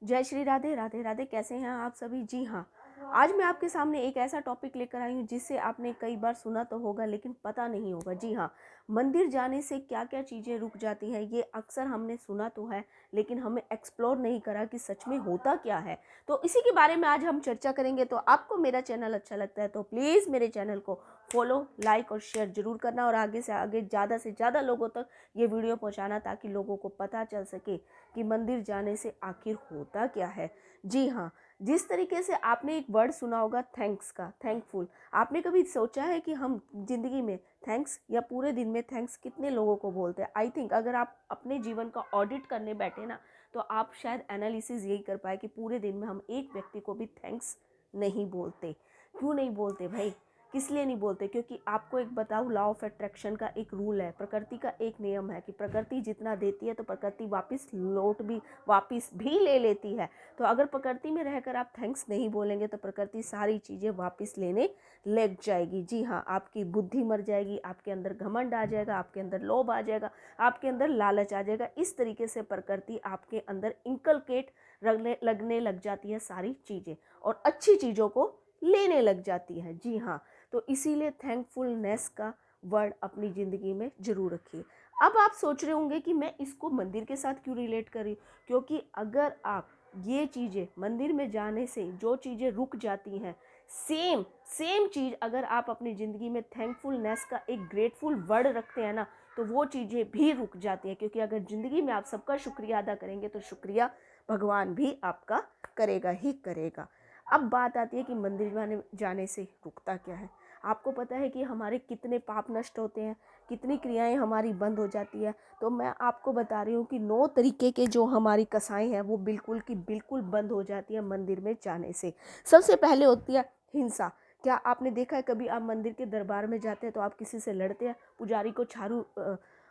जय श्री राधे राधे राधे। कैसे हैं आप सभी? जी हाँ, आज मैं आपके सामने एक ऐसा टॉपिक लेकर आई हूँ जिससे आपने कई बार सुना तो होगा लेकिन पता नहीं होगा। जी हाँ, मंदिर जाने से क्या क्या चीज़ें रुक जाती हैं ये अक्सर हमने सुना तो है लेकिन हमें एक्सप्लोर नहीं करा कि सच में होता क्या है। तो इसी के बारे में आज हम चर्चा करेंगे। तो आपको मेरा चैनल अच्छा लगता है तो प्लीज़ मेरे चैनल को फॉलो, लाइक और शेयर जरूर करना और आगे से आगे ज़्यादा से ज़्यादा लोगों तक ये वीडियो पहुँचाना ताकि लोगों को पता चल सके कि मंदिर जाने से आखिर होता क्या है। जी हाँ, जिस तरीके से आपने एक वर्ड सुना होगा थैंक्स का, थैंकफुल। आपने कभी सोचा है कि हम जिंदगी में थैंक्स या पूरे दिन में थैंक्स कितने लोगों को बोलते हैं? आई थिंक अगर आप अपने जीवन का ऑडिट करने बैठे ना तो आप शायद एनालिसिस यही कर पाए कि पूरे दिन में हम एक व्यक्ति को भी थैंक्स नहीं बोलते। क्यों नहीं बोलते भाई? किस लिए नहीं बोलते? क्योंकि आपको एक बताऊँ, लॉ ऑफ अट्रैक्शन का एक रूल है, प्रकृति का एक नियम है कि प्रकृति जितना देती है तो प्रकृति वापस भी ले लेती है। तो अगर प्रकृति में रहकर आप थैंक्स नहीं बोलेंगे तो प्रकृति सारी चीज़ें वापस लेने लग जाएगी। जी हाँ, आपकी बुद्धि मर जाएगी, आपके अंदर घमंड आ जाएगा, आपके अंदर लोभ आ जाएगा, आपके अंदर लालच आ जाएगा। इस तरीके से प्रकृति आपके अंदर इंकलकेट लगने लग जाती है सारी चीज़ें और अच्छी चीज़ों को लेने लग जाती है। जी हाँ, तो इसीलिए थैंकफुलनेस का वर्ड अपनी ज़िंदगी में ज़रूर रखिए। अब आप सोच रहे होंगे कि मैं इसको मंदिर के साथ क्यों रिलेट करी, क्योंकि अगर आप ये चीज़ें मंदिर में जाने से जो चीज़ें रुक जाती हैं, सेम सेम चीज़ अगर आप अपनी ज़िंदगी में थैंकफुलनेस का एक ग्रेटफुल वर्ड रखते हैं ना तो वो चीज़ें भी रुक जाती हैं। क्योंकि अगर ज़िंदगी में आप सबका शुक्रिया अदा करेंगे तो शुक्रिया भगवान भी आपका करेगा ही करेगा। अब बात आती है कि मंदिर जाने से रुकता क्या है। आपको पता है कि हमारे कितने पाप नष्ट होते हैं, कितनी क्रियाएं हमारी बंद हो जाती है। तो मैं आपको बता रही हूँ कि 9 तरीके के जो हमारी कसाई हैं वो बिल्कुल की बिल्कुल बंद हो जाती है मंदिर में जाने से। सबसे पहले होती है हिंसा। क्या आपने देखा है कभी आप मंदिर के दरबार में जाते हैं तो आप किसी से लड़ते हैं, पुजारी को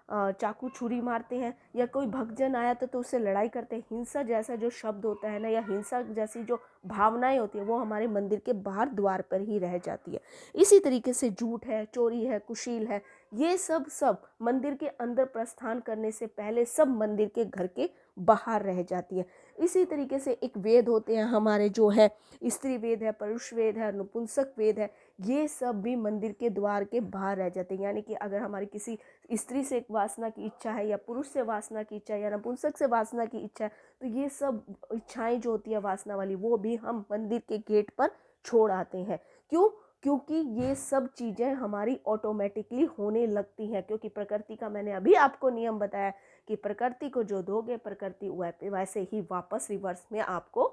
चाकू छुरी मारते हैं, या कोई भक्तजन आया तो उससे लड़ाई करते हैं? हिंसा जैसा जो शब्द होता है ना, या हिंसा जैसी जो भावनाएं होती है वो हमारे मंदिर के बाहर द्वार पर ही रह जाती है। इसी तरीके से झूठ है, चोरी है, कुशील है, ये सब मंदिर के अंदर प्रस्थान करने से पहले सब मंदिर के घर के बाहर रह जाती है। इसी तरीके से एक वेद होते हैं हमारे, जो है स्त्री वेद है, पुरुष वेद है, नपुंसक वेद है, ये सब भी मंदिर के द्वार के बाहर रह जाते हैं। यानी कि अगर हमारी किसी स्त्री से वासना की इच्छा है, या पुरुष से वासना की इच्छा है, या नपुंसक से वासना की इच्छा है, तो ये सब इच्छाएं जो होती है वासना वाली वो भी हम मंदिर के गेट पर छोड़ आते हैं। क्यों? क्योंकि ये सब चीज़ें हमारी ऑटोमेटिकली होने लगती हैं। क्योंकि प्रकृति का मैंने अभी आपको नियम बताया कि प्रकृति को जो दोगे प्रकृति वैसे ही वापस रिवर्स में आपको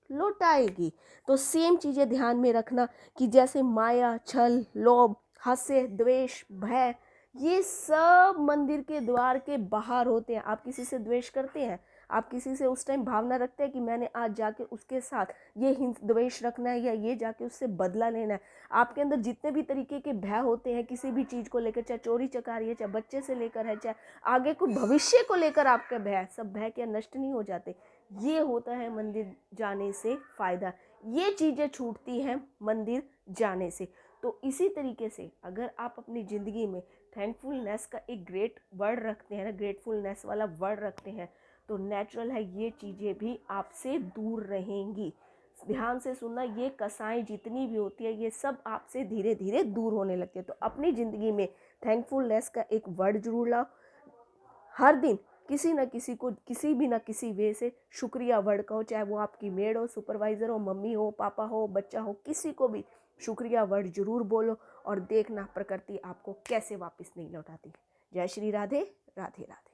लौटाएगी। तो सेम चीज़ें ध्यान में रखना कि जैसे माया, छल, लोभ, हास्य, द्वेष, भय, ये सब मंदिर के द्वार के बाहर होते हैं। आप किसी से द्वेष करते हैं, आप किसी से उस टाइम भावना रखते हैं कि मैंने आज जाके उसके साथ ये द्वेष रखना है या ये जाके उससे बदला लेना है। आपके अंदर जितने भी तरीके के भय होते हैं किसी भी चीज़ को लेकर, चाहे चोरी चकारी है, चाहे बच्चे से लेकर है, चाहे आगे कोई भविष्य को लेकर आपका भय, सब भय क्या नष्ट नहीं हो जाते? ये होता है मंदिर जाने से फ़ायदा। ये चीज़ें छूटती हैं मंदिर जाने से। तो इसी तरीके से अगर आप अपनी ज़िंदगी में थैंकफुलनेस का एक ग्रेट वर्ड रखते हैं ना, ग्रेटफुलनेस वाला वर्ड रखते हैं, तो नेचुरल है ये चीज़ें भी आपसे दूर रहेंगी। ध्यान से सुनना, ये कसाई जितनी भी होती है ये सब आपसे धीरे धीरे दूर होने लगती है। तो अपनी ज़िंदगी में थैंकफुलनेस का एक वर्ड जरूर लाओ। हर दिन किसी न किसी को किसी भी ना किसी वे से शुक्रिया वर्ड कहो, चाहे वो आपकी मेड हो, सुपरवाइज़र हो, मम्मी हो, पापा हो, बच्चा हो, किसी को भी शुक्रिया वर्ड जरूर बोलो और देखना प्रकृति आपको कैसे वापस नहीं लौटाती। जय श्री राधे राधे राधे।